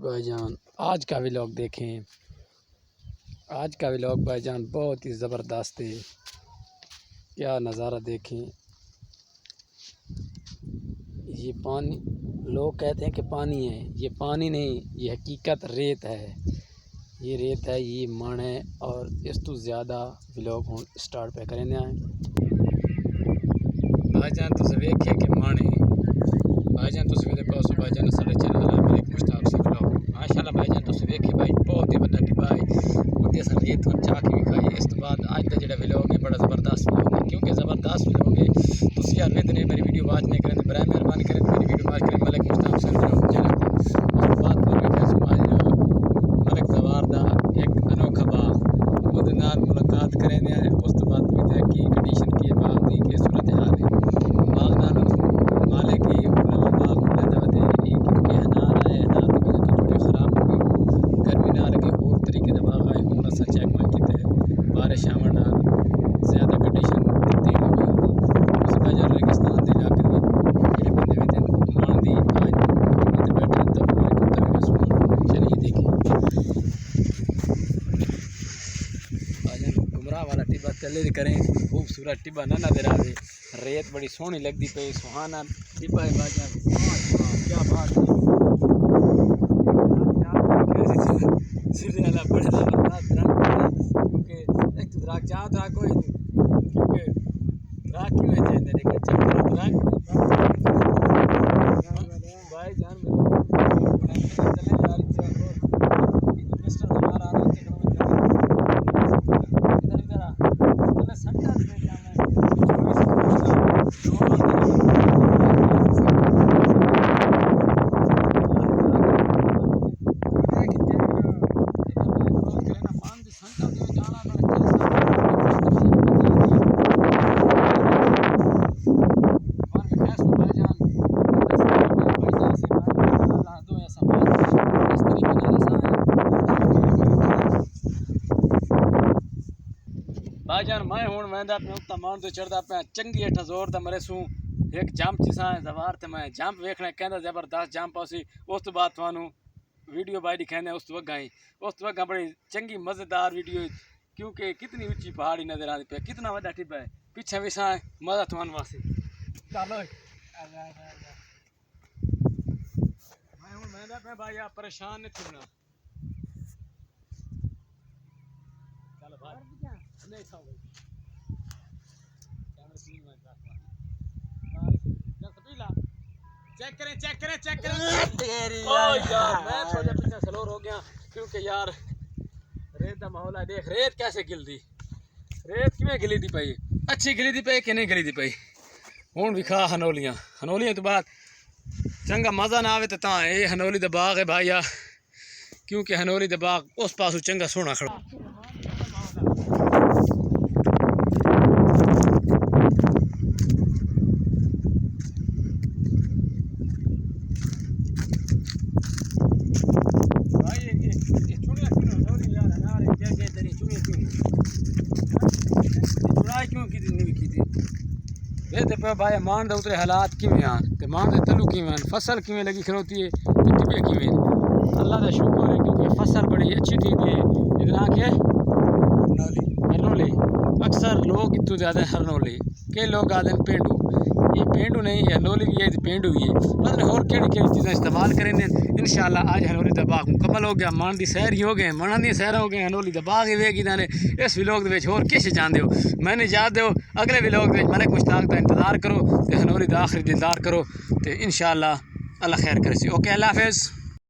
भाईजान आज का व्लॉग देखें। आज का व्लॉग भाईजान बहुत ही ज़बरदस्त है। क्या नज़ारा देखें। ये पानी, लोग कहते हैं कि पानी है, ये पानी नहीं, ये हकीकत रेत है। ये रेत है, ये मण है। और इस तो ज़्यादा व्लॉग हम स्टार्ट पे करें आए भाईजान। तुम वेखे कि मण है भाईजान। तुम मेरे पास भाईजान साढ़े चैनल मलिक मुश्ताक से व्लॉग माशाल्लाह भाईजान। तुम वेखे भाई बहुत ही बड़ा टिब्बा है। और अस रेत चाह के भी खाई। इस तो बाद अज का जो व्लॉग है बड़ा ज़बरदस्त व्लॉग है, क्योंकि ज़बरदस्त व्लॉग है। तुम यार वेद ने मेरी वीडियो वाच नहीं करें तो बराए मेहरबानी करें मेरी वीडियो वाच करें मलिक मुश्ताक से चैनल। उस बाद मलिक जवार का एक अनोखा बाग वो मुलाकात करें। उस तो बाद की कंडीशन की बाग की कि सूरत हाल है बाग नाल माले की बाग थोड़ी ख़राब हो गई। गर्मी ना लगे और तरीके का बाग आए हूँ अस चेक मैं किया बारिश आवन ज़्यादा कंडीशन तब्दील हो गई होती। उस वजह रेगिस्तान के इलाके में जो बंदे में मान दी आज बैठे तब मैं चलिए देखें। गुमराह वाला टिब्बा चले करें। खूबसूरत टिब्बा ना नजर आवे। रेत बड़ी सोहनी लगती पे सुहाना टिब्बा है भाईजान। क्या बात है। सिरे वाला बड़े ज़बरदस्त क्योंकि एक तो दराग चाह था कोई क्योंकि दराग क्यों है चाहिए लेकिन दराग भाईजान भाईजान मैं हूँ वहदा पे उत्ता मान तो चढ़ता पे चंगी हेठ जोर तो मरे सूँ एक जंप जिसा जवार तो मैं जंप वेखना कहना जबरदस्त जंप उसी। उस तो बाद थानू वीडियो बाई दिखाने उस तो वगह ही उस तो वगह बड़ी चंगी मज़ेदार वीडियो क्योंकि कितनी ऊंची पहाड़ी नजर आती पे कितना वड्डा टिब्बा है पीछे विसा मज़ा थानू वास्ते। चलो मैं हूँ वहदा पे भाई आप परेशान नहीं थी ना। चलो भाई नहीं था भाई कैमरा सीन में चेक करें ओ यार मैं थोड़ा पीछे स्लोर हो गया क्योंकि यार रेत का माहौल है। देख रेत कैसे गिलदी रेत किवें गिली दी पई अच्छी गिली दी पई कि नहीं गिली दी पई। हुण विखा हनोलियां तो बाद चंगा मज़ा ना आवे तो तां ये हनोली दा बाग है भाई यार क्योंकि हनोली दा बाग उस पासों चंगा सोहना खड़ा। भाई मान दे उतरे हालात किमें आन ते मान दे तलू किमें आन फसल किमें लगी खलोती है टिब्बे किमें अल्लाह का शुक्र है क्योंकि फसल बड़ी अच्छी थी है। इतना क्या हरनोली अक्सर लोग इतने ज़्यादा हरनोली कई लोग आते हैं पेंडू ये पेंडू नहीं है हरनोली भी है पेंडू भी है मतलब होर केड़ी चीज़ें इस्तेमाल करें। इंशाल्लाह आज हनोली दा बाग मुकम्मल हो गया मान दी सैर ही हो गए मना दी सैर हो गए हनोली दा बाग ही वेगी ने। इस व्लॉग दे होर किश जानते हो मैंने याद दो अगले व्लॉग मलिक मुश्ताक का इंतज़ार करो तो हनोली दा आखिरी दीदार करो तो इंशाल्लाह अल्लाह खैर करे। ओके अल्लाह हाफिज़।